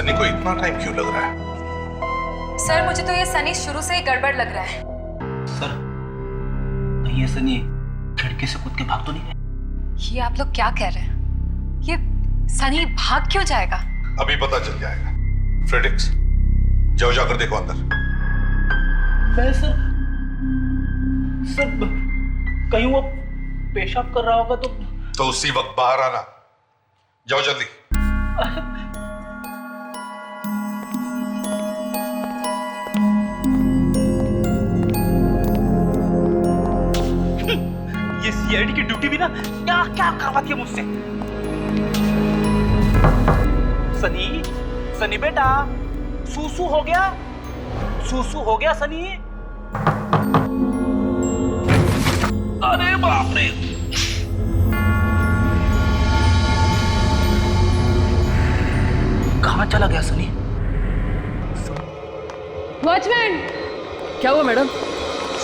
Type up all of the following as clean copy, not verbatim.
सनी को इतना टाइम क्यों लग रहा है? सर मुझे तो ये सनी शुरू से ही गड़बड़ लग रहा है। सर ये सनी खिड़की से कूद के भाग तो नहीं गए? ये आप लोग क्या कह रहे हैं? ये सनी भाग क्यों जाएगा? अभी पता चल जाएगा। फ्रेडिक्स, जाओ जाकर देखो अंदर। मैं सर कहीं वो पेशाब कर रहा होगा तो उसी वक्त बाहर आना। जाओ जल्दी। ये सीआईडी की ड्यूटी भी ना क्या क्या करवाती है मुझसे। सनी बेटा, सूसू हो गया? सूसू हो गया सनी? अरे बाप रे, कहां चला गया सनी? वॉचमैन! क्या हुआ मैडम?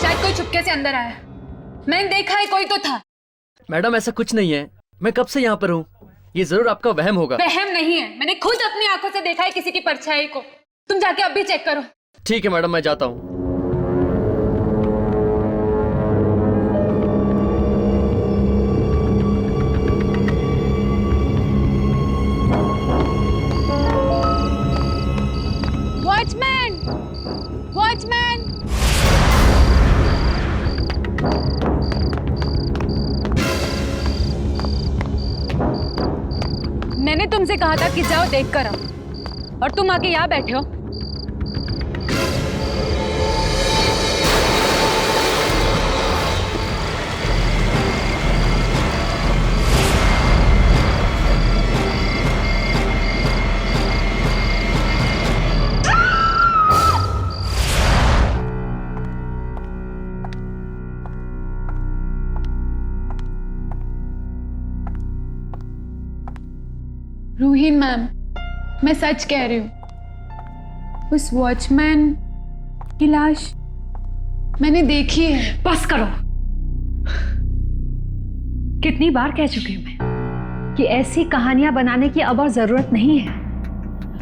शायद कोई चुपके से अंदर आया। मैंने देखा है, कोई तो था। मैडम ऐसा कुछ नहीं है, मैं कब से यहाँ पर हूँ। ये जरूर आपका वहम होगा। वहम नहीं है, मैंने खुद अपनी आंखों से देखा है किसी की परछाई को। तुम जाके अभी चेक करो। ठीक है मैडम, मैं जाता हूँ। वॉचमैन! वॉचमैन! मैंने तुमसे कहा था कि जाओ देख कर आओ, और तुम आके यहाँ बैठे हो। रूहीन मैम, मैं सच कह रही हूँ, उस वॉचमैन की लाश मैंने देखी है। बस करो। कितनी बार कह चुकी हूं मैं कि ऐसी कहानियां बनाने की अब और जरूरत नहीं है।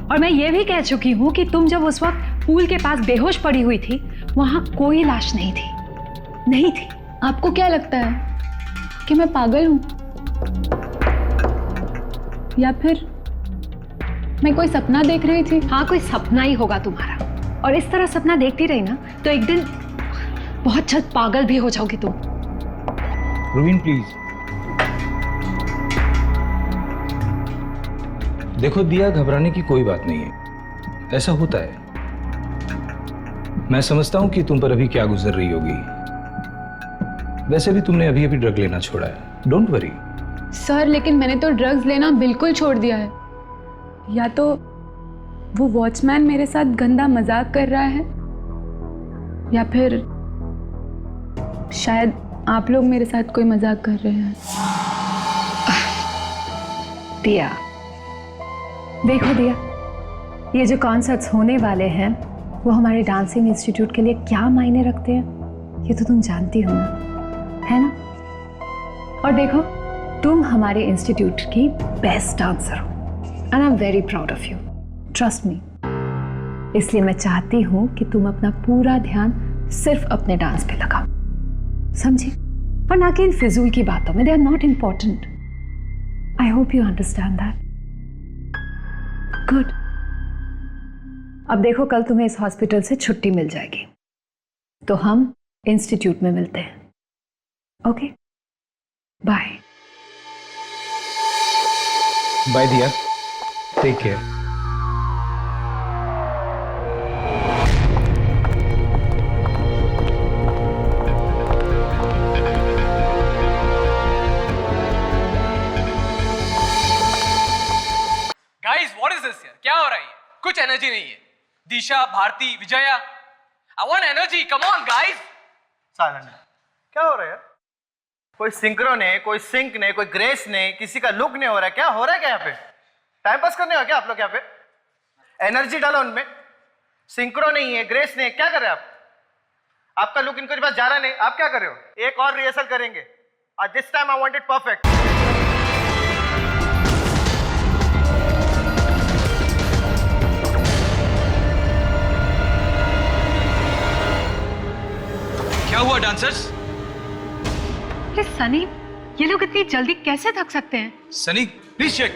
और मैं ये भी कह चुकी हूं कि तुम जब उस वक्त पूल के पास बेहोश पड़ी हुई थी, वहां कोई लाश नहीं थी। नहीं थी। आपको क्या लगता है कि मैं पागल हूँ, या फिर मैं कोई सपना देख रही थी? हाँ, कोई सपना ही होगा तुम्हारा। और इस तरह सपना देखती रही ना तो एक दिन बहुत जल्द पागल भी हो जाओगी तुम। रूहीन प्लीज। देखो दिया, घबराने की कोई बात नहीं है, ऐसा होता है। मैं समझता हूं कि तुम पर अभी क्या गुजर रही होगी। वैसे भी तुमने अभी अभी ड्रग लेना छोड़ा है, डोंट वरी। सर लेकिन मैंने तो ड्रग्स लेना बिल्कुल छोड़ दिया है। या तो वो वॉचमैन मेरे साथ गंदा मजाक कर रहा है, या फिर शायद आप लोग मेरे साथ कोई मजाक कर रहे हैं। दिया, देखो दिया, ये जो कॉन्सर्ट्स होने वाले हैं वो हमारे डांसिंग इंस्टीट्यूट के लिए क्या मायने रखते हैं, ये तो तुम जानती हो ना, है ना? और देखो, तुम हमारे इंस्टीट्यूट की बेस्ट डांसर हो and I am very proud of you, trust me. इसलिए मैं चाहती हूं कि तुम अपना पूरा ध्यान सिर्फ अपने डांस पे लगाओ, समझी? और ना कि इन फिजूल की बातों में, they are not important. I hope you understand that. Good. अब देखो, कल तुम्हें इस हॉस्पिटल से छुट्टी मिल जाएगी, तो हम इंस्टीट्यूट में मिलते हैं। Okay, bye. Bye Diya, take care. Guys what is this यार? क्या हो रहा है? कुछ एनर्जी नहीं है। Disha, Bharti, Vijaya, I want energy, come on guys. Sadhan, क्या हो रहा है यार? कोई सिंक्रो नहीं, कोई सिंक नहीं, कोई ग्रेस नहीं, किसी का लुक नहीं हो रहा है। क्या हो रहा है? क्या यहाँ पे टाइम पास करने हो क्या आप लोग? यहाँ पे एनर्जी डालो उनमें। सिंक्रो नहीं है, ग्रेस नहीं है, क्या कर रहे हैं आप? आपका लुक इनके पास जा रहा नहीं, आप क्या कर रहे हो? एक और रिहर्सल करेंगे, this time I want it perfect. Answers? ये सनी, ये लोग इतनी जल्दी कैसे थक सकते हैं? Sunny please check.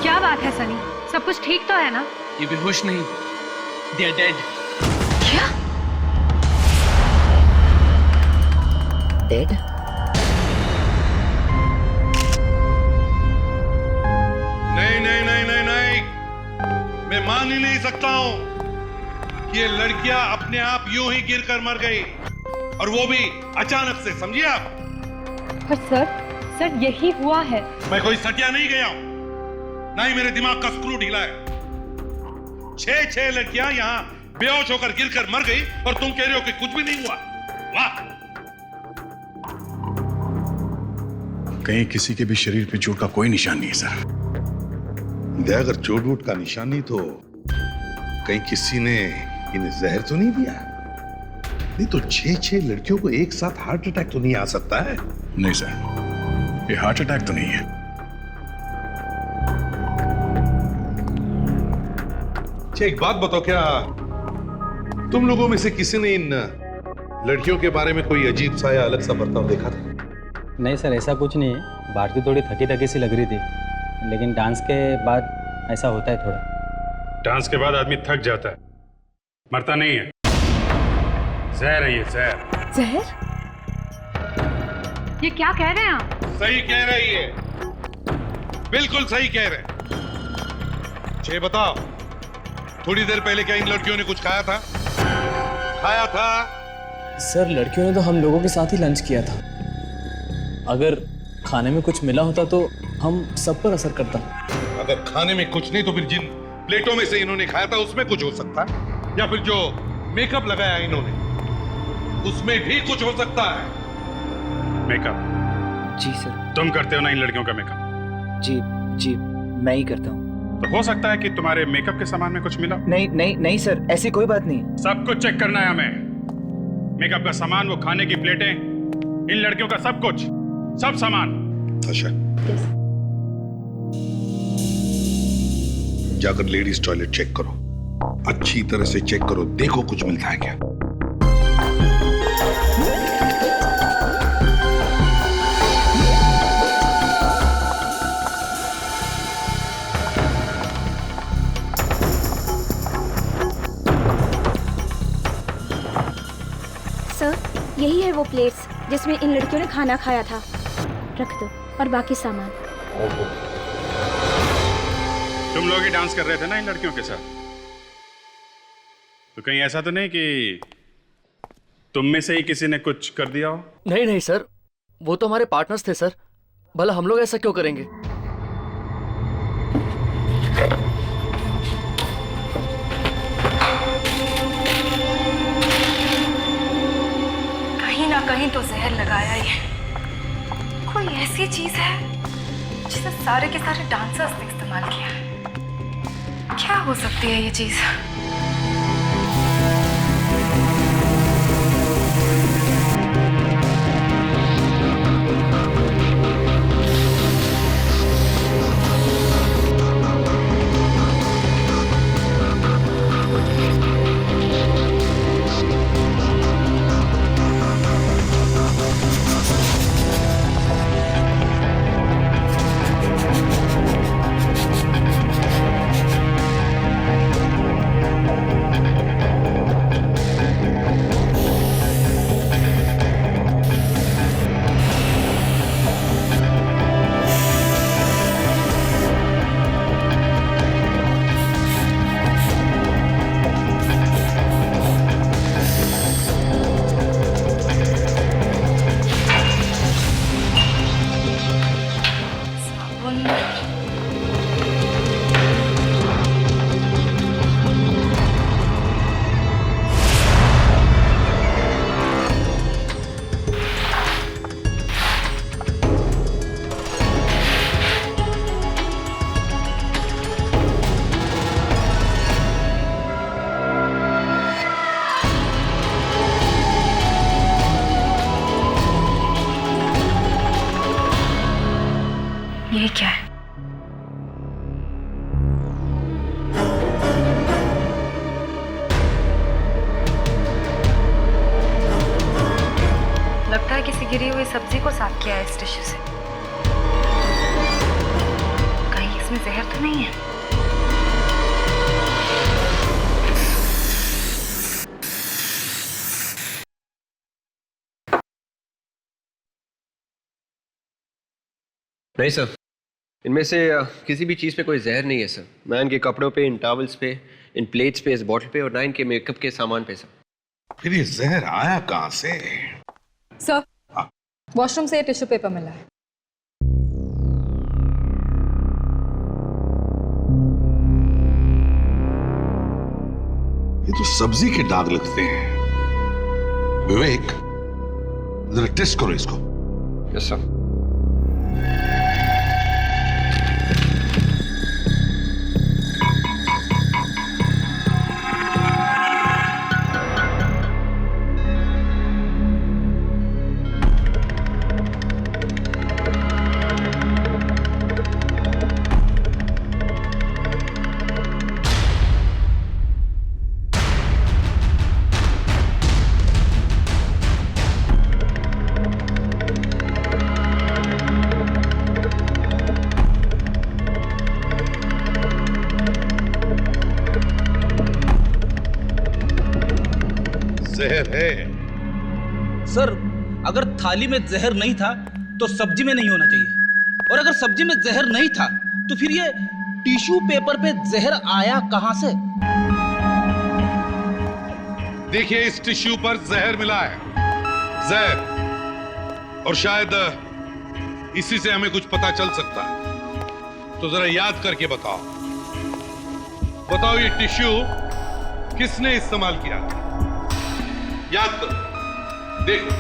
क्या बात है सनी, सब कुछ ठीक तो है ना? ये बेहोश नहीं, दे आर डेड। क्या? डेड? नहीं नहीं नहीं नहीं नहीं, मैं मान ही नहीं सकता हूं कि ये लड़कियां अपने आप यूं ही गिरकर मर गई, और वो भी अचानक से, समझिए आप? पर सर यही हुआ है। मैं कोई सटिया नहीं गया हूं, ना ही मेरे दिमाग का स्क्रू ढीला है। 6 लड़कियां यहां बेहोश होकर गिरकर मर गई और तुम कह रहे हो कि कुछ भी नहीं हुआ? वाह! कहीं किसी के भी शरीर पे चोट का कोई निशान नहीं है सर। अगर चोट वोट का निशान नहीं तो कहीं किसी ने इन्हें जहर तो नहीं दिया? नहीं तो 6 लड़कियों को एक साथ हार्ट अटैक तो नहीं आ सकता है? नहीं सर, ये हार्ट अटैक तो नहीं है। अच्छा एक बात बताओ, क्या तुम लोगों में से किसी ने इन लड़कियों के बारे में कोई अजीब सा या अलग सा बर्ताव देखा था? नहीं सर, ऐसा कुछ नहीं है। भारती थोड़ी थकी थकी सी लग रही थी, लेकिन डांस के बाद ऐसा होता है थोड़ा। डांस के बाद आदमी थक जाता है, मरता नहीं है। जहर है ये, जहर। जहर? ये क्या कह रहे हैं आप? सही कह रही है, बिल्कुल सही कह रहे। छे बताओ, थोड़ी देर पहले क्या इन लड़कियों ने कुछ खाया था? खाया था? सर लड़कियों ने तो हम लोगों के साथ ही लंच किया था। अगर खाने में कुछ मिला होता तो हम सब पर असर करता। अगर खाने में कुछ नहीं तो फिर जिन प्लेटों में से इन्होंने खाया था उसमें कुछ हो सकता है, या फिर जो मेकअप लगाया इन्होंने उसमें भी कुछ हो सकता है। मेकअप? जी सर। तुम करते हो ना इन लड़कियों का मेकअप? जी जी, मैं ही करता हूँ। तो हो सकता है कि तुम्हारे मेकअप के सामान में कुछ मिला। नहीं नहीं नहीं सर, ऐसी कोई बात नहीं। सब कुछ चेक करना है हमें। मेकअप का सामान, वो खाने की प्लेटें, इन लड़कियों का सब कुछ, सब सामान। अच्छा, जाकर लेडीज टॉयलेट चेक करो, अच्छी तरह से चेक करो, देखो कुछ मिलता है क्या। सर, यही है वो प्लेट्स जिसमें इन लड़कियों ने खाना खाया था। रख दो, और बाकी सामान। तुम लोग ही डांस कर रहे थे ना इन लड़कियों के साथ? तो कहीं ऐसा तो नहीं कि तुम में से ही किसी ने कुछ कर दिया हो? नहीं नहीं सर, वो तो हमारे पार्टनर्स थे सर। भला हम लोग ऐसा क्यों करेंगे? कहीं ना कहीं तो जहर लगाया ही है। कोई ऐसी चीज है जिसे सारे के सारे डांसर्स ने इस्तेमाल किया है। क्या हो सकती है ये चीज? ये क्या है? लगता है किसी गिरी हुई सब्जी को साफ किया है इस टिश्यू से। कहीं इसमें जहर तो नहीं है? नहीं सर, इनमें से किसी भी चीज़ पे कोई जहर नहीं है सर। ना इनके कपड़ों पे, इन टॉवल्स पे, इन प्लेट्स पे, इस बॉटल पे और ना इनके मेकअप के सामान पे सर। फिर ये जहर आया कहाँ से? सर, वॉशरूम से टिश्यू पेपर मिला है। ये तो सब्जी के दाग लगते हैं। विवेक, जरा टेस्ट करो इसको। Yes sir. जहर है सर। अगर थाली में जहर नहीं था तो सब्जी में नहीं होना चाहिए, और अगर सब्जी में जहर नहीं था तो फिर ये टिश्यू पेपर पे जहर आया कहां से? देखिए, इस टिश्यू पर जहर मिला है, जहर, और शायद इसी से हमें कुछ पता चल सकता है। तो जरा याद करके बताओ, ये टिश्यू किसने इस्तेमाल किया? याद करो, देखो।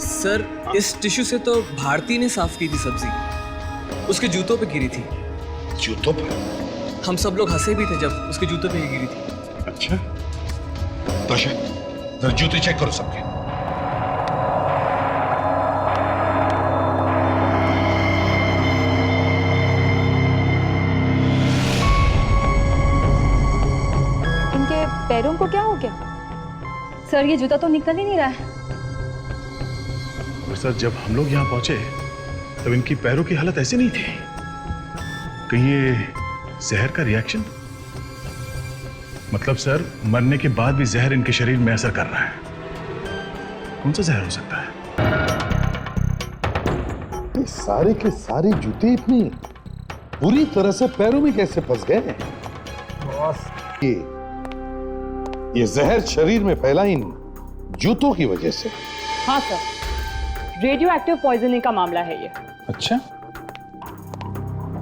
सर, इस टिश्यू से तो भारती ने साफ की थी सब्जी, उसके जूतों पे गिरी थी। जूतों पर? हम सब लोग हंसे भी थे जब उसके जूतों पे ही गिरी थी। अच्छा, तो जरा जूते चेक करो सबके। इनके पैरों को क्या हो गया? सर, ये जूता तो निकल ही नहीं रहा है। और सर, जब हम लोग यहाँ पहुंचे तब इनकी पैरों की हालत ऐसी नहीं थी। कहीं ये जहर का रिएक्शन? मतलब सर, मरने के बाद भी जहर इनके शरीर में असर कर रहा है। कौन सा जहर हो सकता है? ये सारे के सारे जूते इतनी पूरी तरह से पैरों में कैसे फंस गए? बॉस, ये जहर शरीर में फैला इन जूतों की वजह से। हाँ सर, रेडियो एक्टिव पॉइजनिंग का मामला है ये। अच्छा,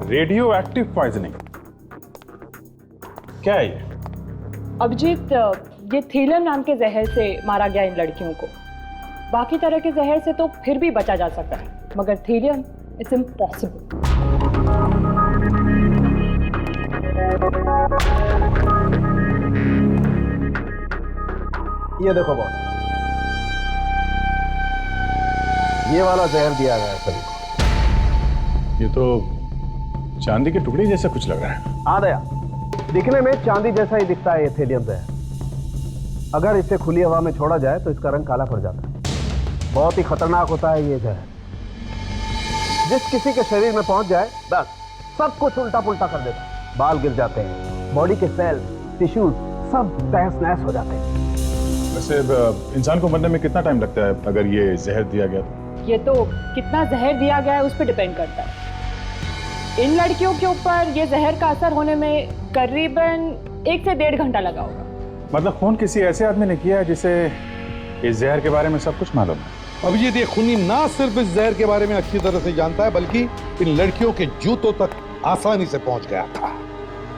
रेडियो एक्टिव पॉइजनिंग क्या है ये? अभिजीत, ये थीलियम नाम के जहर से मारा गया इन लड़कियों को। बाकी तरह के जहर से तो फिर भी बचा जा सकता है, मगर थीलियम इट्स इम्पॉसिबल। ये देखो बॉस, ये वाला जहर दिया गया है सभी को। ये तो चांदी के टुकड़े जैसा कुछ लग रहा है। हाँ दया, दिखने में चांदी जैसा ही दिखता है ये थीलियम जहर। अगर इसे खुली हवा में छोड़ा जाए तो इसका रंग काला पड़ जाता है। बहुत ही खतरनाक होता है ये जहर। जिस किसी के शरीर में पहुंच जाए, बस सब कुछ उल्टा पुल्टा कर देता है। बाल गिर जाते हैं, बॉडी के सेल, टिश्यूज सब तहस नहस हो जाते हैं। वैसे इंसान को मरने में कितना टाइम लगता है अगर ये जहर दिया गया तो? ये तो कितना जहर दिया गया है उस पर डिपेंड करता है। इन लड़कियों के ऊपर ये जहर का असर होने में करीबन 1 से 1.5 घंटा लगा होगा। मतलब खून किसी ऐसे आदमी ने किया है जिसे इस जहर के बारे में सब कुछ मालूम है। अभिजीत, ये खूनी ना सिर्फ इस जहर के बारे में अच्छी तरह से जानता है, बल्कि इन लड़कियों के जूतों तक आसानी से पहुंच गया था।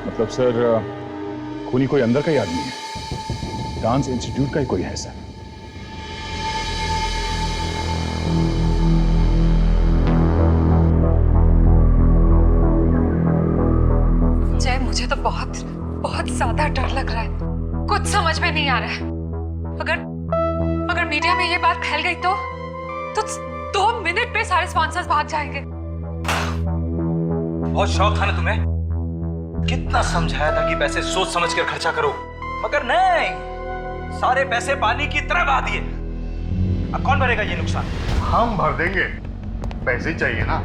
मतलब सर, खूनी कोई अंदर का ही आदमी है, डांस इंस्टीट्यूट का ही कोई है सर। जय, मुझे तो बहुत ज्यादा डर लग रहा है। कुछ समझ में नहीं आ रहा है। अगर मीडिया में ये बात फैल गई तो 2 मिनट में सारे स्पॉन्सर्स भाग जाएंगे। बहुत शौक था ना तुम्हें? कितना समझाया था कि पैसे सोच समझ कर खर्चा करो, मगर नहीं, सारे पैसे पानी की तरह बहा दिए। अब कौन भरेगा ये नुकसान? हम भर देंगे, पैसे चाहिए ना,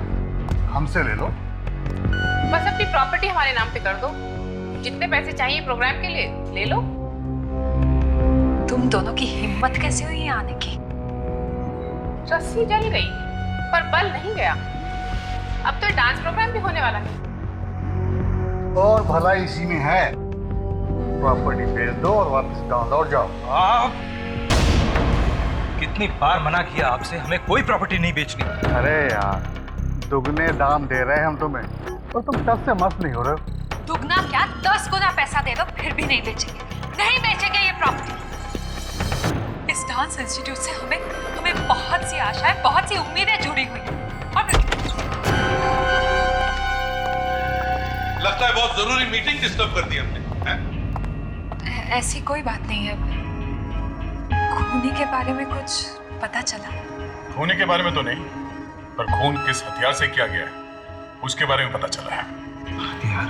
हमसे ले लो। बस अपनी प्रॉपर्टी हमारे नाम पे कर दो, जितने पैसे चाहिए प्रोग्राम के लिए ले लो। तुम दोनों की हिम्मत कैसे हुई यहाँ आने की? रस्सी जल गई पर बल नहीं गया। अब तो डांस प्रोग्राम भी होने वाला है। और भला इसी में है, प्रॉपर्टी बेच दो और वापस गांव लौट जाओ। आप कितनी बार मना किया आपसे, हमें कोई प्रॉपर्टी नहीं बेचनी। अरे यार, दुगने दाम दे रहे हैं हम तुम्हें और तुम 10 से मस्त नहीं हो रहे हो। दुगना क्या 10 गुना पैसा दे दो फिर भी नहीं बेचेंगे, नहीं बेचेंगे ये प्रॉपर्टी। इस डांस इंस्टीट्यूट से हमें बहुत सी आशाएं, बहुत सी उम्मीदें जुड़ी हुई हैं। और लगता है बहुत जरूरी मीटिंग डिस्टर्ब कर दी हमने। ऐसी कोई बात नहीं है, खूनी के बारे में कुछ पता चला? खूनी के बारे में तो नहीं, पर खून किस हथियार से किया गया है उसके बारे में पता चला है। हथियार?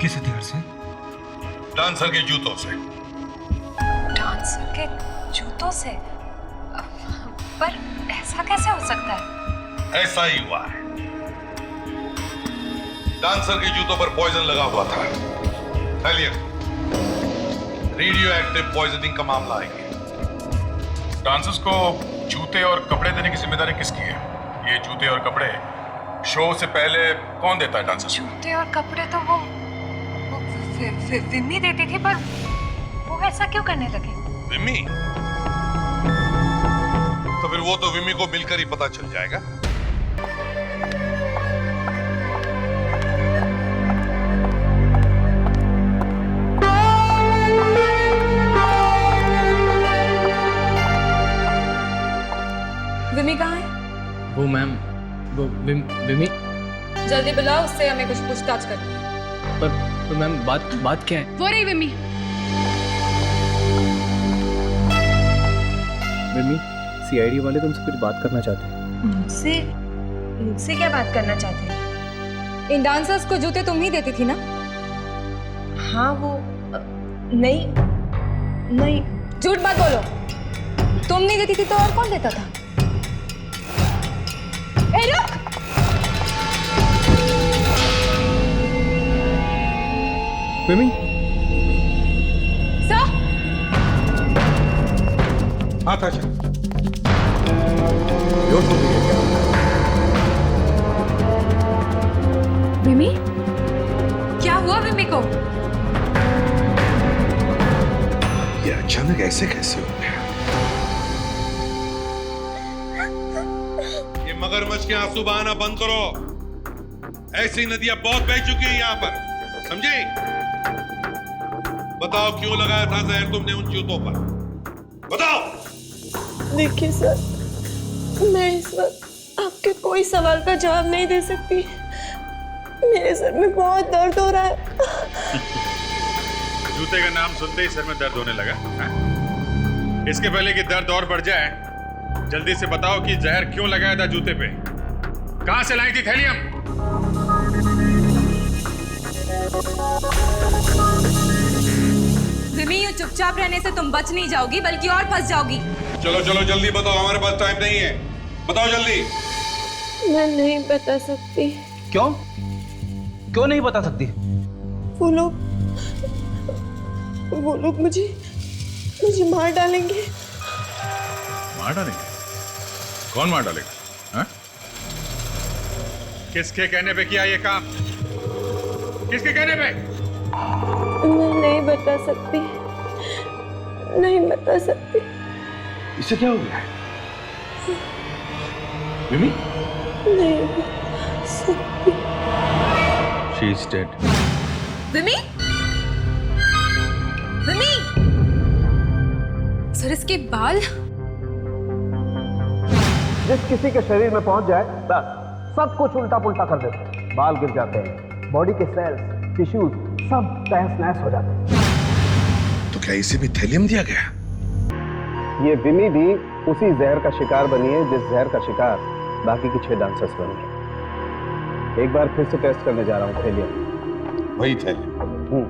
किस हथियार से? डांसर के जूतों से। डांसर के जूतों से? पर ऐसा कैसे हो सकता है? ऐसा ही हुआ है। डांसर के जूतों पर पॉइजन लगा हुआ था, थैलियम, रेडियो एक्टिव पॉइजनिंग का मामला है। डांसर्स को जूते और कपड़े देने की जिम्मेदारी किसकी है? ये जूते और कपड़े शो से पहले कौन देता है डांसर्स को? जूते और कपड़े तो वो विम्मी देती थी, पर वो ऐसा क्यों करने लगे? विम्मी? तो फिर वो तो विम्मी को मिलकर ही पता चल जाएगा। विमी कहाँ है? वो मैम, वो विमी। जल्दी बुलाओ, उससे हमें कुछ पूछताछ करनी है। पर मैम बात क्या है? वो रही विमी। विमी, सीआईडी वाले तुमसे कुछ बात करना चाहते हैं। मुझसे क्या बात करना चाहते हैं? इन डांसर्स को जूते तुम ही देती थी ना? हाँ वो नहीं। झूठ मत बोलो, तुम नहीं देती थी तो और कौन देता था? ए रुक! विमी? सर? हाँ था क्या? विमी? क्या हुआ विमी को? ये अचानक ऐसे कैसे हो गया? ये मगरमच्छ के आंसू बहाना बंद करो। ऐसी नदियां बहुत बह चुकी है यहाँ पर, समझे? बताओ क्यों लगाया था जहर तुमने उन जूतों पर? बताओ। देखिए सर, मैं इस वक्त आपके कोई सवाल का जवाब नहीं दे सकती। मेरे सर में बहुत दर्द हो रहा है। जूते का नाम सुनते ही सर में दर्द होने लगा है? इसके पहले कि दर्द और बढ़ जाए, जल्दी से बताओ कि जहर क्यों लगाया था जूते पे? कहां से लाई थी थैलियम? विमी, यूं चुपचाप रहने से तुम बच नहीं जाओगी बल्कि और फंस जाओगी। चलो चलो जल्दी बताओ, हमारे पास टाइम नहीं है, बताओ जल्दी। मैं नहीं बता सकती। क्यों? क्यों नहीं बता सकती? वो लोग मुझे मार डालेंगे। मार डालेंगे? कौन मार डालेगा? हाँ? किसके कहने पे किया ये काम? किसके कहने पे? मैं नहीं बता सकती, नहीं बता सकती। इससे क्या हो गया है? विमी? नहीं बता सकती। She is dead. विमी? विमी? सर, इसके बाल? जिस किसी के शरीर में पहुंच जाए बस सब कुछ उल्टा पुल्टा कर देते हैं। बाल गिर जाते हैं, बॉडी के सेल्स, टिश्यूज सब तहस नहस हो जाते हैं। तो क्या इसे भी थैलियम दिया गया? ये विमी भी उसी जहर का शिकार बनी है जिस जहर का शिकार बाकी के 6 डांसर्स बने। एक बार फिर से टेस्ट करने जा रहा हूँ थैलियम। वही थैलियम?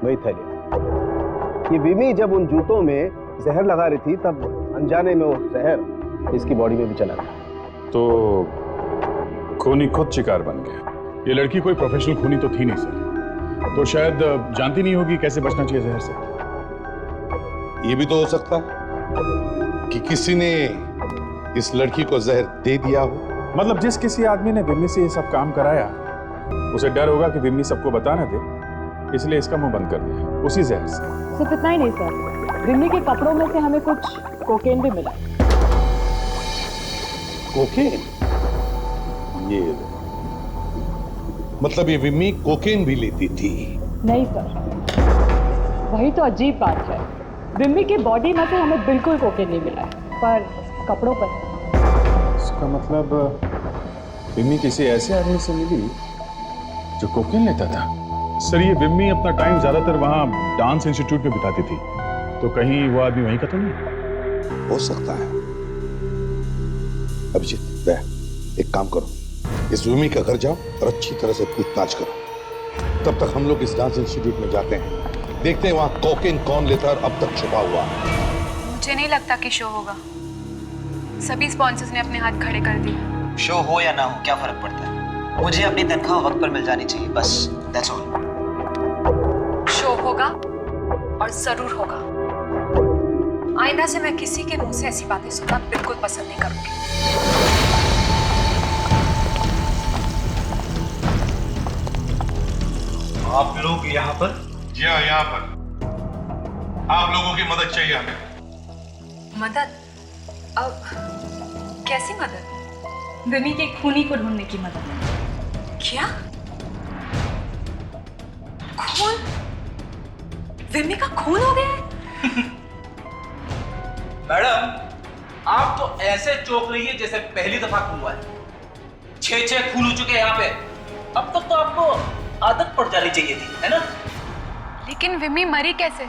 वही थैलियम। ये विमी जब उन जूतों में जहर लगा रही थी तब अनजाने में वो जहर इसकी बॉडी में भी चला गया। तो खूनी खुद शिकार बन गया। ये लड़की कोई प्रोफेशनल खूनी तो थी नहीं सर, तो शायद जानती नहीं होगी कैसे बचना चाहिए जहर से। ये भी तो हो सकता है कि किसी ने इस लड़की को जहर दे दिया हो। मतलब जिस किसी आदमी ने विम्मी से ये सब काम कराया, उसे डर होगा कि विम्मी सबको बता न दे, इसलिए इसका मुंह बंद कर दिया उसी जहर से। सिर्फ इतना ही नहीं सर, विम्मी के कपड़ों में से हमें कुछ कोकेन भी मिला। कोकेन? ये मतलब ये विम्मी कोकेन भी लेती थी? नहीं सर, वही तो अजीब बात है। विम्मी की बॉडी में से हमें बिल्कुल कोकेन नहीं मिला है, पर कपड़ों पर। इसका मतलब विम्मी किसी ऐसे आदमी से मिली जो कोकेन लेता था। सर ये विम्मी अपना टाइम ज्यादातर वहां डांस इंस्टीट्यूट में बिताती थी, तो कहीं वो आदमी वहीं का तो नहीं? हो सकता है। अभिजीत, एक काम करो, इस विमी का घर जाओ और अच्छी तरह से पूछताछ करो। तब तक हम लोग इस डांस इंस्टीट्यूट में जाते हैं, देखते हैं वहां कोकेन कौन लेता है और अब तक छुपा हुआ। मुझे नहीं लगता कि शो होगा। सभी स्पॉन्सर्स ने अपने हाथ खड़े कर दिए। शो हो या ना हो क्या फर्क पड़ता है, मुझे अपनी तनख्वाह वक्त पर मिल जानी चाहिए, बस दैट्स ऑल। शो होगा और जरूर होगा। आइंदा से मैं किसी के मुंह से ऐसी बातें सुनना बिल्कुल पसंद नहीं करूंगी। आप लोग यहाँ पर? जी हाँ, यहाँ पर आप लोगों की मदद चाहिए हमें। मदद? अब कैसी मदद? विमी के खूनी को ढूंढने की मदद। क्या? खून? विमी का खून हो गया है? मैडम आप तो ऐसे चौंक रही है जैसे पहली दफा खून हुआ है। 6 खून हो चुके हैं यहाँ पे। अब तक तो आपको आदत पड़ जानी चाहिए थी, है ना? लेकिन विमी मरी कैसे?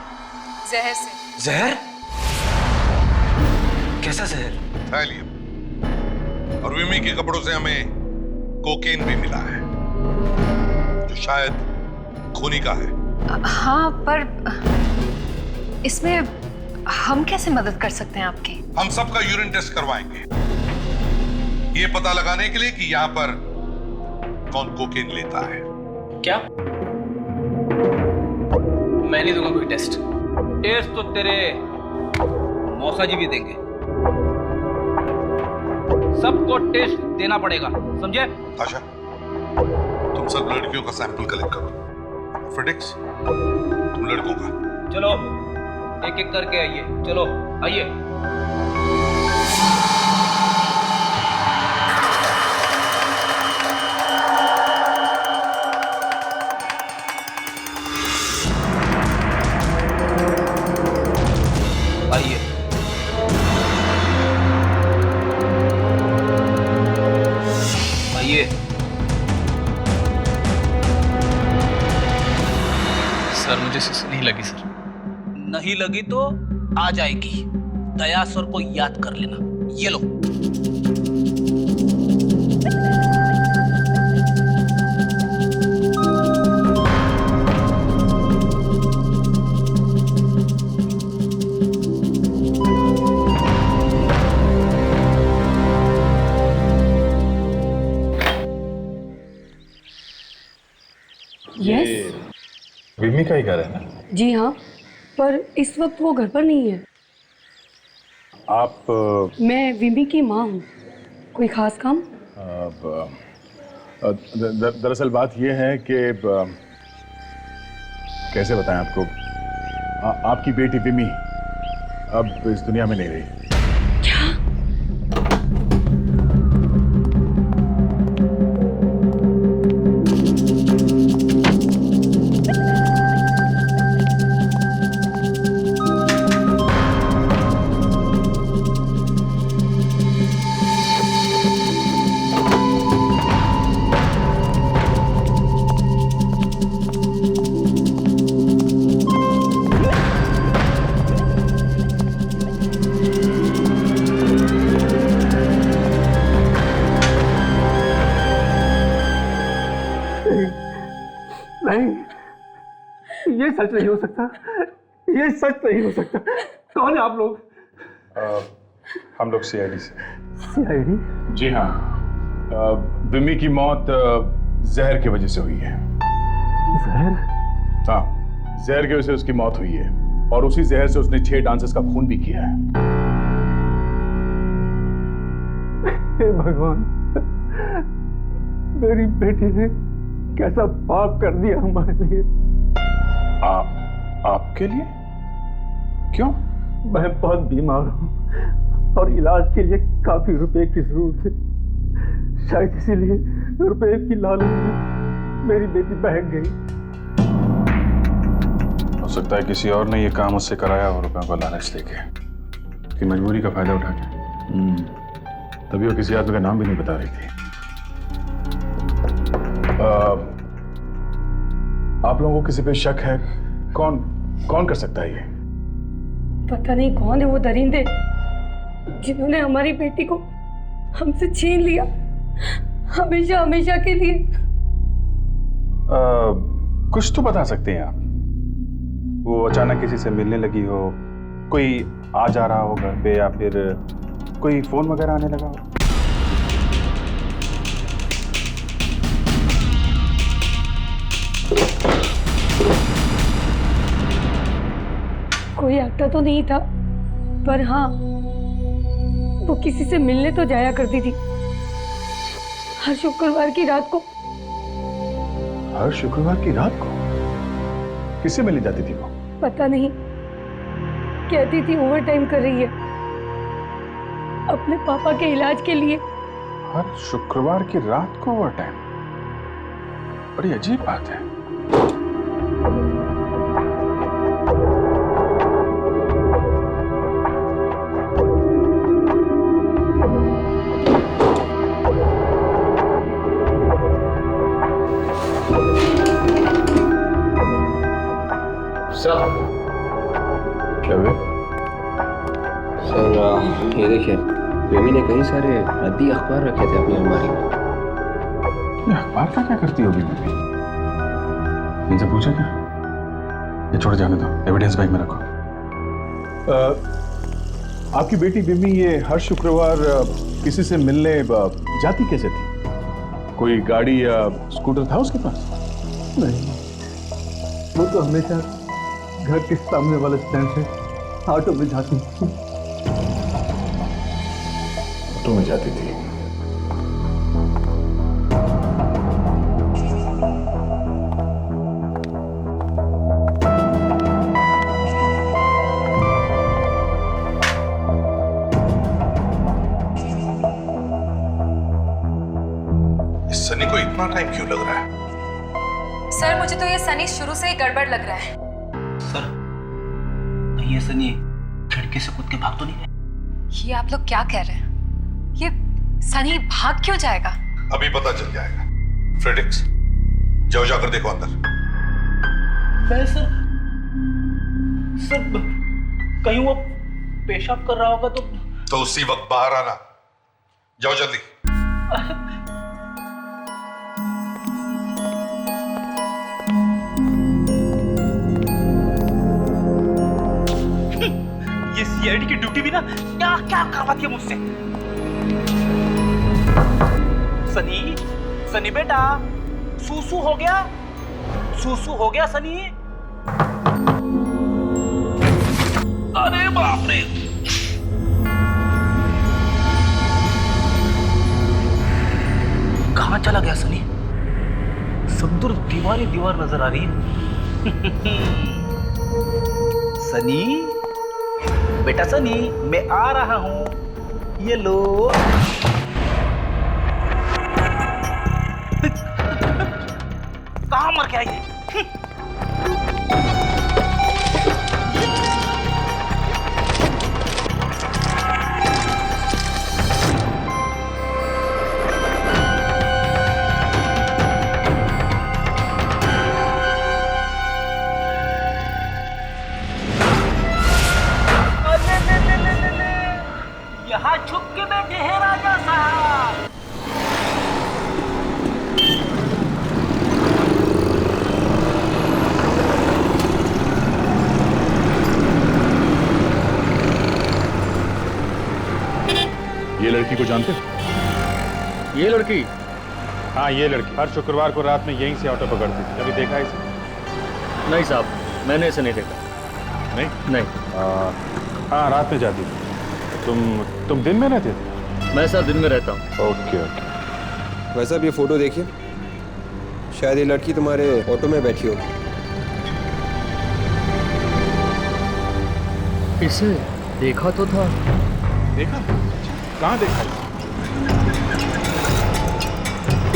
जहर से। जहर? कैसा जहर? थैलियम। और विमी के कपड़ों से हमें कोकेन भी मिला है, जो शायद खूनी का है। हाँ, पर इसमें हम कैसे मदद कर सकते हैं आपकी? हम सबका यूरिन टेस्ट करवाएंगे, ये पता लगाने के लिए कि यहाँ पर कौन कोकेन लेता है। क्या? मैं नहीं दूंगा कोई टेस्ट। टेस्ट तो तेरे मौसा जी भी देंगे। सबको टेस्ट देना पड़ेगा, समझे? आशा, तुम सब लड़कियों का सैंपल कलेक्ट करो। फ्रेडिक्स, तुम लड़कों का। चलो एक एक करके आइए, चलो आइए। आइए। आइए। सर मुझे सुस्ती नहीं लगी सर। नहीं लगी तो आ जाएगी। दया सर को याद कर लेना। ये लो। ये विमी का ही घर है ना? जी हाँ, पर इस वक्त वो घर पर नहीं है। आप मैं विमी की माँ हूँ। कोई खास काम? दरअसल बात यह है कि कैसे बताएं आपको, आपकी बेटी विमी अब इस दुनिया में नहीं रही। सच नहीं हो सकता, ये सच नहीं हो सकता। कौन है आप लोग? हम लोग सीआईडी से। सीआईडी? जी हाँ, विमी की मौत जहर की वजह से हुई है। जहर? हाँ, जहर की वजह से उसकी मौत हुई है और उसी जहर से उसने 6 डांसर्स का खून भी किया है। हे भगवान, मेरी बेटी ने कैसा पाप कर दिया हमारे लिए। आपके लिए? क्यों? मैं बहुत बीमार हूँ और इलाज के लिए काफी रुपए की जरूरत है। शायद इसीलिए रुपए की लालच में मेरी बेटी बहक गई। हो सकता है किसी और ने ये काम उससे कराया और रुपयों को लालच देके, कि मजबूरी का फायदा उठा के। तभी वो किसी आदमी का नाम भी नहीं बता रही थी। आप लोगों को किसी पे शक है? कौन कर सकता है ये? पता नहीं कौन है वो दरिंदे जिन्होंने हमारी बेटी को हमसे छीन लिया, हमेशा हमेशा के लिए। कुछ तो बता सकते हैं आप। वो अचानक किसी से मिलने लगी हो, कोई आ जा रहा हो घर पे, या फिर कोई फोन वगैरह आने लगा हो? कोई आता तो नहीं था, पर हाँ, वो किसी से मिलने तो जाया करती थी हर शुक्रवार की रात को। हर शुक्रवार की रात को? किससे मिलने जाती थी वो? पता नहीं, कहती थी ओवर टाइम कर रही है अपने पापा के इलाज के लिए। हर शुक्रवार की रात को ओवर टाइम? बड़ी अजीब बात है। सर, क्या हुआ? सर ये देखिए, विमी ने कई सारे रद्दी अखबार रखे थे अपनी अलमारी में। ये अखबार का क्या करती होगी विमी? इनसे पूछा क्या? ये छोड़ जाने दो, एविडेंस बैग में रखो। आपकी बेटी विमी ये हर शुक्रवार किसी से मिलने जाती कैसे थी? कोई गाड़ी या स्कूटर था उसके पास? नहीं, वो तो हमेशा घर के सामने वाले स्टैंड से ऑटो में जाती थी। ऑटो में जाती थी? सनी को इतना टाइम क्यों लग रहा है? सर, मुझे तो ये सनी शुरू से ही गड़बड़ लग रहा है। सर, ये सनी खिड़की से कूद के भाग तो नहीं गए? ये आप लोग क्या कह रहे हैं? ये सनी भाग क्यों जाएगा? अभी पता चल जाएगा। फ्रेडिक्स, जाओ जाकर देखो अंदर। मैं सर कहीं वो पेशाब कर रहा होगा तो उसी वक्त बाहर आना। जाओ जल्दी। ये सीआईडी की ड्यूटी भी ना क्या क्या करवाती है मुझसे। सनी बेटा, सूसू हो गया? सूसू हो गया सनी? अरे बाप रे, कहां चला गया सनी? सब दूर दीवार ही दीवार नजर आ रही है। सनी बेटा, सनी मैं आ रहा हूं, ये लो। कहां मर गया ये? यहाँ छुप के बैठे हैं राजा साहब। ये लड़की को जानते हो? ये लड़की? हाँ, ये लड़की हर शुक्रवार को रात में यहीं से ऑटो पकड़ती थी। कभी देखा इसे? नहीं साहब, मैंने इसे नहीं देखा। नहीं? हाँ, रात में जाती थी। तुम दिन में रहते थे? मैं सर दिन में रहता हूँ। ओके। वैसे अब ये फोटो देखिए, शायद ये लड़की तुम्हारे ऑटो में बैठी होगी। इसे देखा तो था। देखा? कहाँ देखा?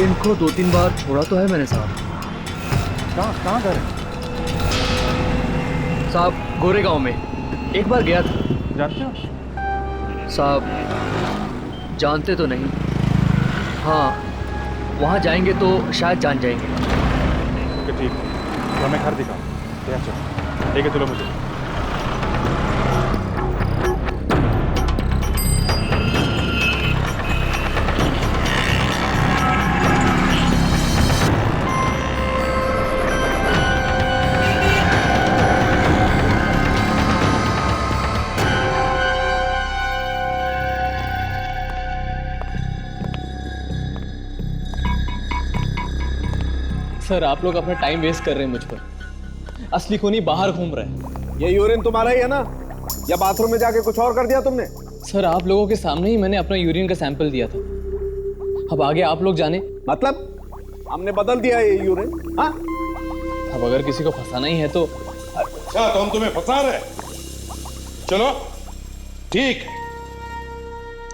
इनको 2-3 बार छोड़ा तो है मैंने साहब। कहाँ घर है? साहब गोरेगांव में एक बार गया था। जानते हो? साहब जानते तो नहीं। हाँ, वहाँ जाएंगे तो शायद जान जाएंगे। ठीक है, तो हमें घर दिखाओ। ठीक है, चलो मुझे। सर आप लोग अपना टाइम वेस्ट कर रहे हैं मुझ पर। असली खूनी बाहर घूम रहे हैं। ये यूरिन तुम्हारा ही है ना, या बाथरूम में जाके कुछ और कर दिया तुमने? सर आप लोगों के सामने ही मैंने अपना यूरिन का सैंपल दिया था। अब आगे आप लोग जाने। मतलब हमने बदल दिया ये यूरिन? हाँ, अब अगर किसी को फंसाना ही है तो। अच्छा, तो हम तुम्हें फंसा रहे? चलो ठीक है,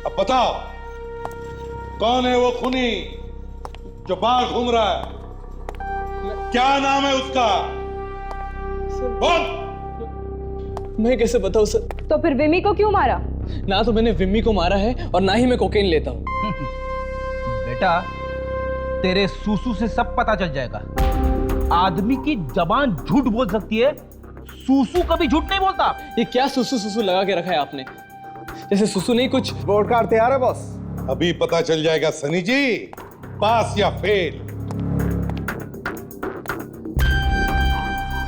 अब बताओ कौन है वो खूनी जो बाहर घूम रहा है? क्या नाम है उसका? बोल। मैं कैसे बताऊं सर? तो फिर विमी को क्यों मारा? ना तो मैंने विमी को मारा है और ना ही मैं कोकेन लेता हूँ। बेटा तेरे सूसू से सब पता चल जाएगा। आदमी की जबान झूठ बोल सकती है, सूसू कभी झूठ नहीं बोलता। ये क्या सूसू सूसू लगा के रखा है आपने? जैसे सूसू नहीं कुछ। बोर्ड कार्ड तैयार है बॉस? अभी पता चल जाएगा सनी जी, पास या फेल।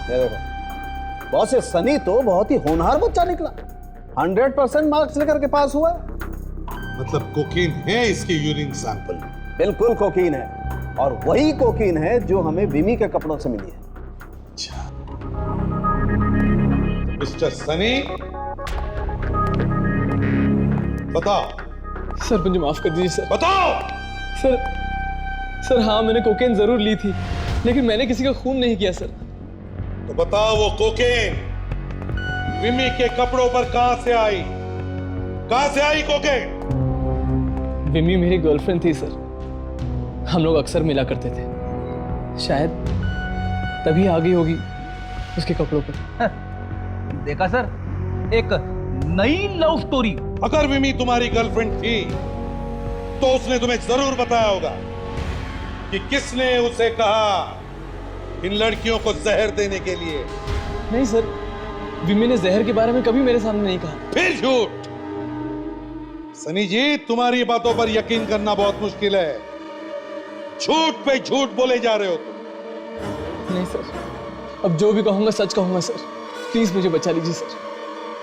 ये देखो बॉस, ये सनी तो बहुत ही होनहार बच्चा निकला। 100% मार्क्स लेकर के पास हुआ। मतलब कोकीन है इसके यूरिन सैंपल में? बिल्कुल कोकीन है, और वही कोकीन है जो हमें विमी के कपड़ों से मिली है। अच्छा, मिस्टर सनी बताओ। सर मुझे माफ कर दीजिए सर। बताओ। सर हाँ, मैंने कोकेन जरूर ली थी, लेकिन मैंने किसी का खून नहीं किया सर। तो बताओ वो कोकेन विमी के कपड़ों पर कहां से आई? कहां से आई कोकेन? विमी मेरी गर्लफ्रेंड थी सर, हम लोग अक्सर मिला करते थे। शायद तभी आ गई होगी उसके कपड़ों पर। देखा सर, एक नई लव स्टोरी। अगर विमी तुम्हारी गर्लफ्रेंड थी तो उसने तुम्हें जरूर बताया होगा कि किसने उसे कहा इन लड़कियों को जहर देने के लिए। नहीं सर, विमी ने जहर के बारे में कभी मेरे सामने नहीं कहा। फिर झूठ। सनी जी, तुम्हारी बातों पर यकीन करना बहुत मुश्किल है। झूठ पे झूठ बोले जा रहे हो तुम। नहीं सर, अब जो भी कहूंगा सच कहूंगा सर। प्लीज मुझे बचा लीजिए सर।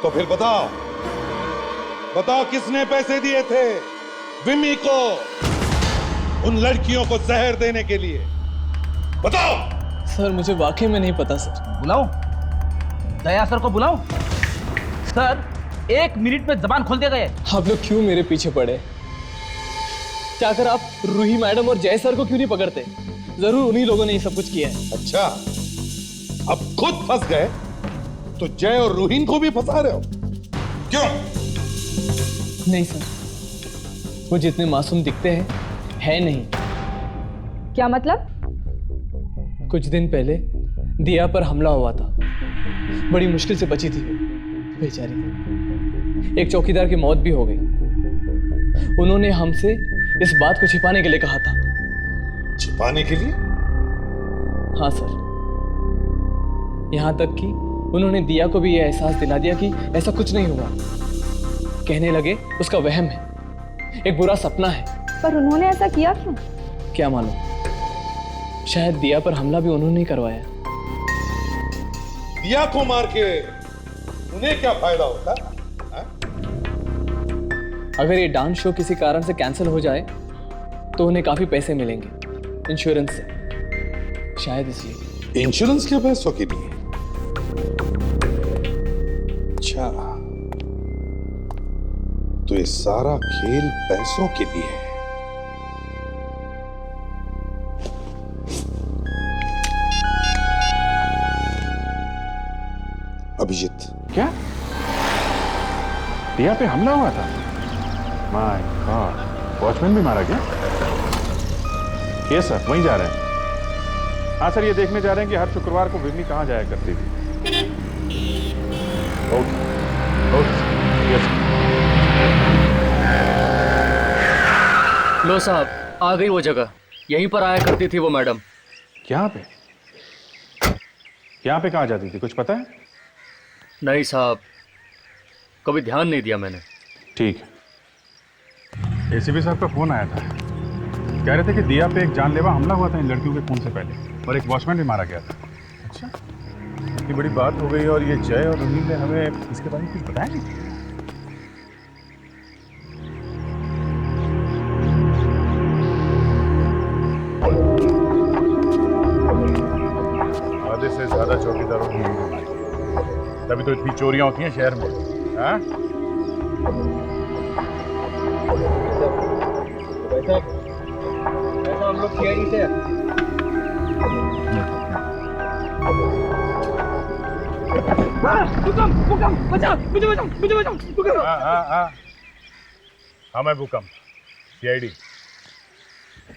तो फिर बताओ, बताओ किसने पैसे दिए थे विमी को उन लड़कियों को जहर देने के लिए? बताओ। सर मुझे वाकई में नहीं पता सर। बुलाओ दया सर को, बुलाओ। सर 1 मिनट में जबान खोल दिया गया। आप लोग क्यों मेरे पीछे पड़े? चाहकर आप रूही मैडम और जय सर को क्यों नहीं पकड़ते? जरूर उन्हीं लोगों ने ये सब कुछ किया है। अच्छा, अब खुद फंस गए तो जय और रूहीन को भी फंसा रहे हो? क्यों? नहीं सर, वो जितने मासूम दिखते हैं है नहीं। क्या मतलब? कुछ दिन पहले दिया पर हमला हुआ था, बड़ी मुश्किल से बची थी बेचारी। एक चौकीदार की मौत भी हो गई। उन्होंने हमसे इस बात को छिपाने के लिए कहा था। छिपाने के लिए? हाँ सर, यहां तक कि उन्होंने दिया को भी यह एहसास दिला दिया कि ऐसा कुछ नहीं हुआ। कहने लगे उसका वहम है, एक बुरा सपना है। पर उन्होंने ऐसा किया क्यों? क्या मालूम, शायद दिया पर हमला भी उन्होंने ही करवाया। दिया को मार के उन्हें क्या फायदा होता? अगर ये डांस शो किसी कारण से कैंसिल हो जाए तो उन्हें काफ़ी पैसे मिलेंगे इंश्योरेंस से, शायद इसलिए। इंश्योरेंस के पैसों के लिए? अच्छा, तो ये सारा खेल पैसों के लिए है। अभिजीत, क्या दिया पे हमला हुआ था? माय गॉड, वॉचमैन भी मारा गया? यस सर, वहीं जा रहे हैं। हाँ सर, ये देखने जा रहे हैं कि हर शुक्रवार को विम्मी कहाँ जाया करती थी। Okay okay, yes. लो साहब, आ गई वो जगह, यहीं पर आया करती थी वो मैडम। यहाँ पे? यहाँ पे कहाँ जाती थी, कुछ पता है? नहीं साहब, कभी ध्यान नहीं दिया मैंने। ठीक है। एसीपी साहब का फोन आया था, कह रहे थे कि दिया पे एक जानलेवा हमला हुआ था इन लड़कियों के खून से पहले, और एक वॉचमैन भी मारा गया था। अच्छा, इतनी बड़ी बात हो गई और ये जय और रहीम ने हमें इसके बारे में कुछ बताया नहीं। आधे से ज्यादा चौकीदारों की तभी तो इतनी चोरियां होती हैं शहर में। हाँ? ऐसा हम लोग सीआईडी से हाँ मैं भूकंप, सीआईडी।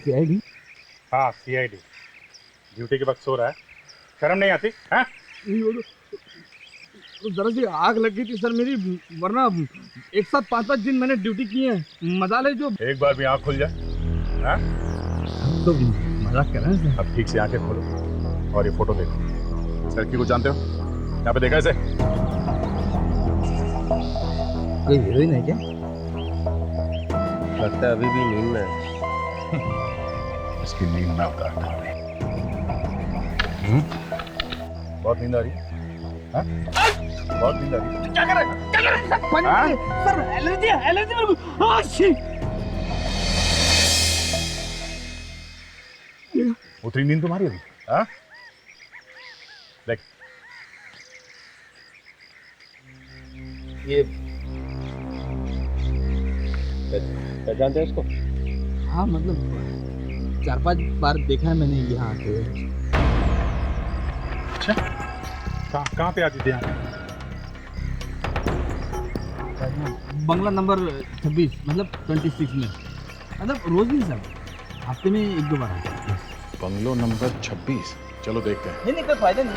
सीआईडी? हाँ सीआईडी। ड्यूटी के वक्त सो रहा है, शर्म नहीं आती? हाँ? जरा सी आग लग गई थी सर मेरी, वरना एक साथ 5-5 दिन मैंने ड्यूटी की है। मजा ले जो एक बार भी आँख खुल जाए। हाँ? तो मजाक कर रहे हैं सर। अब ठीक से आंखें खोलो और ये फोटो देखो। इस लड़की को जानते हो? यहाँ पे देखा इसे? कोई हीरोइन है क्या? लगता है अभी भी नींद में है। इसकी नींद में उतार दूंगा। बहुत नींद आ रही है? हाँ? बहुत नींद आ रही है? क्या कर रहे हैं? क्या कर रहे हैं सर? एलर्जी है, एलर्जी मेरे को। उतरी नींद तुम्हारी अभी? हाँ? देख, ये पहचानते हैं इसको? हाँ मतलब 4-5 बार देखा है मैंने यहाँ आके। अच्छा, कहाँ पे आती थी यहाँ? बंगला नंबर 26, मतलब 26 में, मतलब रोज नहीं सर, हफ्ते में 1-2 बार आता है। बंगलो नंबर 26, चलो देखते हैं। नहीं कोई फायदा नहीं,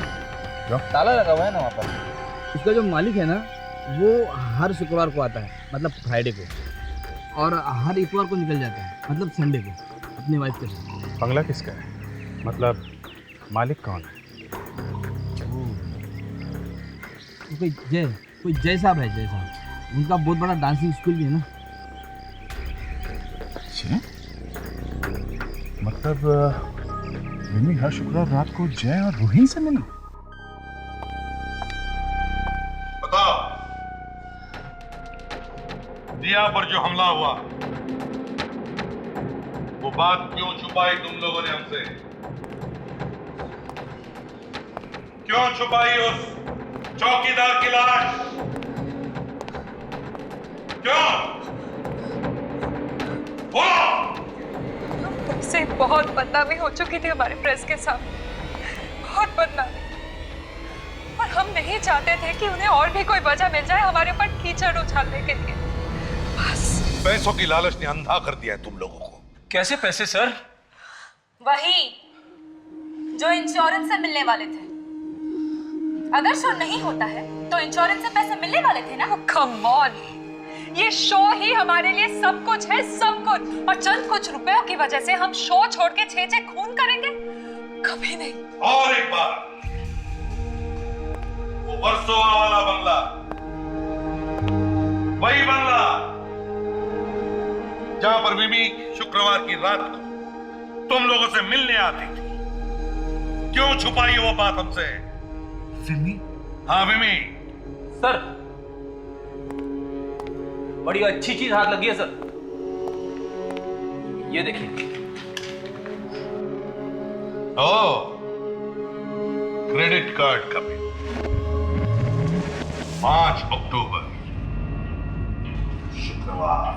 ताला लगा हुआ है ना वहाँ पर। उसका जो मालिक है ना, वो हर शुक्रवार को आता है, मतलब फ्राइडे को, और हर इतवार को निकल जाता है, मतलब संडे को, अपनी वाइफ के साथ। बंगला किसका है? मतलब मालिक कौन है? कोई जय साहब है, जय साहब। उनका बहुत बड़ा डांसिंग स्कूल भी है ना। अच्छा, मतलब मिमी हर शुक्रवार रात को जय और रूही से मिली? बताओ, दिया पर जो हमला हुआ वो बात क्यों छुपाई तुम लोगों ने हमसे? क्यों छुपाई उस चौकीदार की लाश? क्यों? से बहुत बदनामी हो चुकी थी हमारे प्रेस के सामने, बहुत बदनामी, और हम नहीं चाहते थे कि उन्हें और भी कोई वजह मिल जाए हमारे ऊपर कीचड़ उछालने के लिए। बस पैसों की लालच ने अंधा कर दिया है तुम लोगों को। कैसे पैसे सर? वही जो इंश्योरेंस से मिलने वाले थे। अगर शो नहीं होता है तो इंश्योरेंस से पैसे मिलने वाले थे ना। कम ऑन, ये शो ही हमारे लिए सब कुछ है, सब कुछ, और चंद कुछ रुपयों की वजह से हम शो छोड़ के 6 खून करेंगे? कभी नहीं। और एक बार, वो वर्सोवा वाला बंगला, वही बंगला जहां पर विमी शुक्रवार की रात को तुम लोगों से मिलने आती थी, क्यों छुपाई वो बात हमसे? विमी? हाँ विमी। सर बड़ी अच्छी चीज हाथ लगी है सर। ये देखिए। क्रेडिट कार्ड का बिल 5 अक्टूबर शुक्रवार।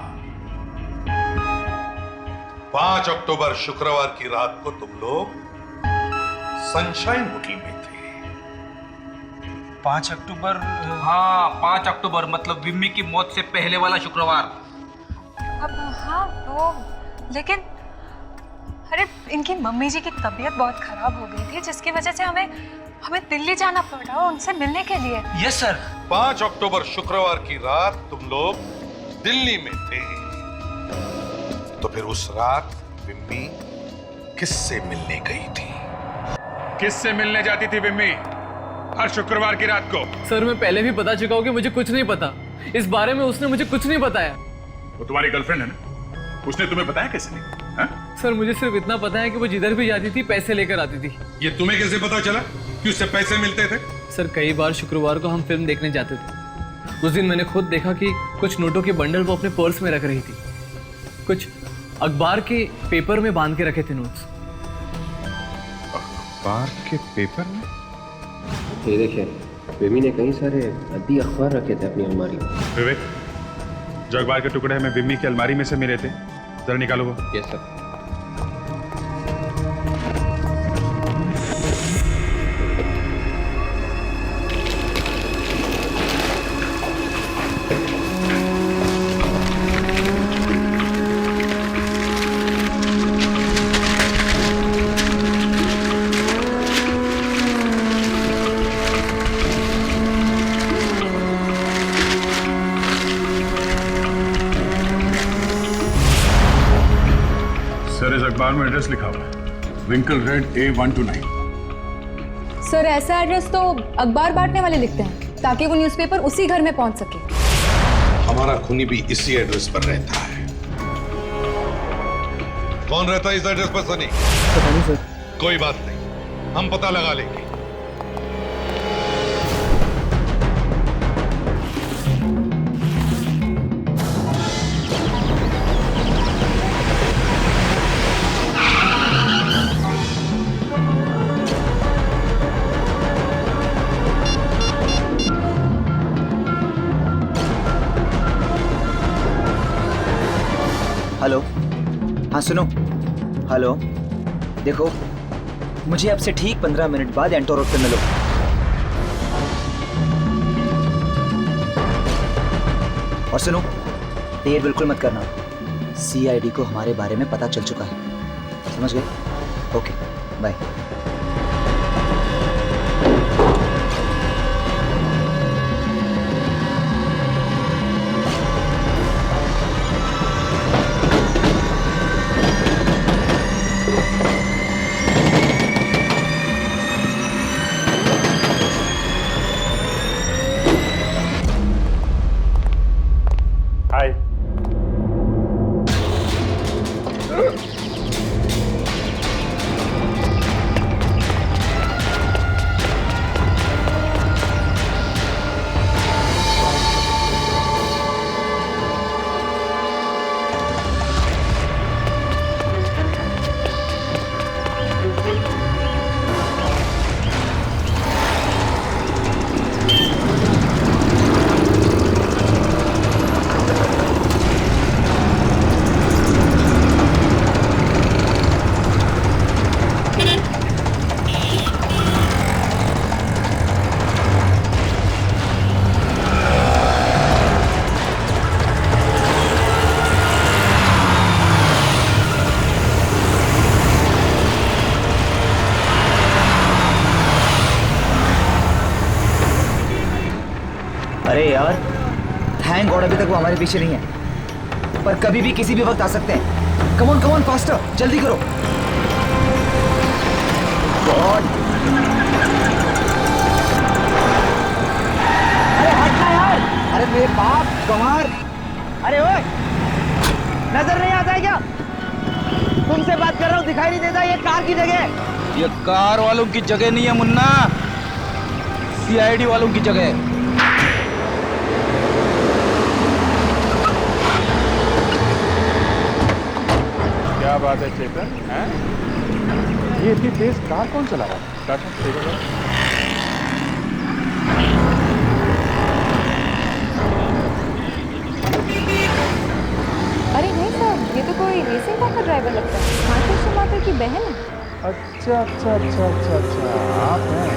5 अक्टूबर शुक्रवार की रात को तुम लोग सनशाइन होटल में थे। 5 अक्टूबर? हाँ, 5 अक्टूबर मतलब विम्मी की मौत से पहले वाला शुक्रवार। अब हाँ वो, लेकिन अरे इनकी मम्मी जी की तबीयत बहुत खराब हो गई थी, जिसकी वजह से हमें दिल्ली जाना पड़ा उनसे मिलने के लिए। Yes sir. 5 अक्टूबर शुक्रवार की रात तुम लोग दिल्ली में थे, तो फिर उस रात विम्मी किससे मिलने गई थी? किससे मिलने जाती थी विम्मी हर शुक्रवार की रात को? सर मैं पहले भी बता चुका हूँ कि मुझे कुछ नहीं पता इस बारे में। उसने मुझे कुछ नहीं बताया। वो तुम्हारी गर्लफ्रेंड है ना, उसने तुम्हें बताया कैसे नहीं? सर मुझे सिर्फ इतना पता है कि वो जिधर भी जाती थी पैसे लेकर आती थी। ये तुम्हें कैसे पता चला कि उससे पैसे मिलते थे? सर कई बार शुक्रवार को हम फिल्म देखने जाते थे। उस दिन मैंने खुद देखा कि कुछ नोटों के बंडल वो अपने पर्स में रख रही थी, कुछ अखबार के पेपर में बांध के रखे थे नोट्स। अखबार के पेपर में? ये देखिए, विमी ने कई सारे अद्दी अखबार रखे थे अपनी अलमारी में। विवेक, जो अखबार के टुकड़े हमें विमी की अलमारी में से मिले थे, जरा निकालो वो। Yes sir. अखबार में एड्रेस लिखा हुआ है, विंकल रेड A129। सर ऐसा एड्रेस तो अखबार बांटने वाले लिखते हैं ताकि वो न्यूज़पेपर उसी घर में पहुंच सके। हमारा खूनी भी इसी एड्रेस पर रहता है। कौन रहता है इस एड्रेस पर सनी? पता नहीं सर। कोई बात नहीं, हम पता लगा लेंगे। हेलो, हाँ सुनो। हेलो, देखो मुझे आपसे ठीक 15 मिनट बाद एंटो रोड पे मिलो। और सुनो, देर बिल्कुल मत करना। CID को हमारे बारे में पता चल चुका है, समझ गए? Okay, bye. अरे यार, थैंक गॉड अभी तक वो हमारे पीछे नहीं है, पर कभी भी किसी भी वक्त आ सकते हैं। कम ऑन फास्टर, जल्दी करो। गॉड, अरे हटना यार। अरे मेरे बाप कमार, अरे ओए, नजर नहीं आता है क्या? तुमसे बात कर रहा हूँ, दिखाई नहीं देता? ये कार की जगह है। ये कार वालों की जगह नहीं है मुन्ना, CID वालों की जगह है। बात है चेतन, हैं? ये इतनी तेज कार कौन चला रहा है? स्टार्ट देखो जरा। अरे नहीं सर, ये तो कोई रेसिंग कार का ड्राइवर लगता है। मास्टर माता की बहन है। अच्छा अच्छा अच्छा अच्छा अच्छा, आप हैं।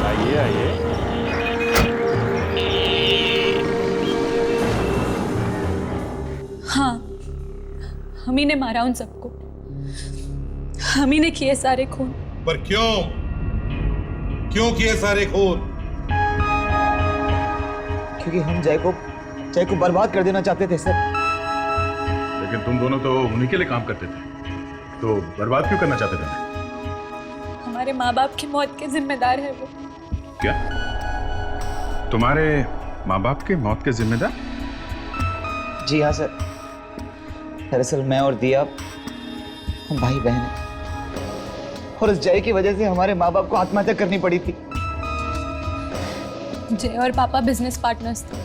आइए आइए। हाँ, हम ही ने मारा उन सबको, हम ही ने किए सारे खून। पर क्यों? क्यों किए सारे खून? क्योंकि हम जय को बर्बाद कर देना चाहते थे सर। लेकिन तुम दोनों तो उन्हीं के लिए काम करते थे, तो बर्बाद क्यों करना चाहते थे? हमारे माँ बाप की मौत के जिम्मेदार है वो। क्या? तुम्हारे माँ बाप के मौत के जिम्मेदार? जी हाँ सर। दरअसल मैं और दिया हम भाई बहन हैं, और इस जय की वजह से हमारे माँ बाप को आत्महत्या करनी पड़ी थी। जय और पापा बिजनेस पार्टनर्स थे,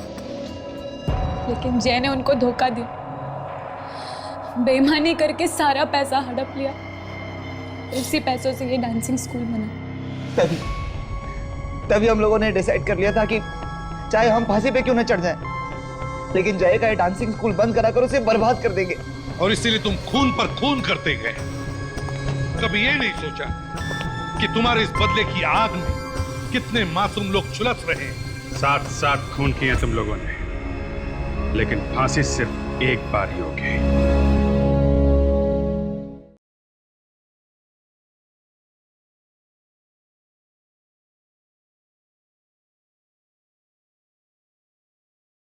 लेकिन जय ने उनको धोखा दिया, बेईमानी करके सारा पैसा हड़प लिया। उसी पैसों से ये डांसिंग स्कूल बना। तभी हम लोगों ने डिसाइड कर लिया था कि चाहे हम फांसी पे क्यों न चढ़ जाएं, लेकिन जय का ये डांसिंग स्कूल बंद करा कर उसे बर्बाद कर देंगे। और इसीलिए तुम खून पर खून करते गए। कभी ये नहीं सोचा कि तुम्हारे इस बदले की आग में कितने मासूम लोग झुलस रहे हैं। साथ साथ खून किए तुम लोगों ने, लेकिन फांसी सिर्फ एक बार ही होगी।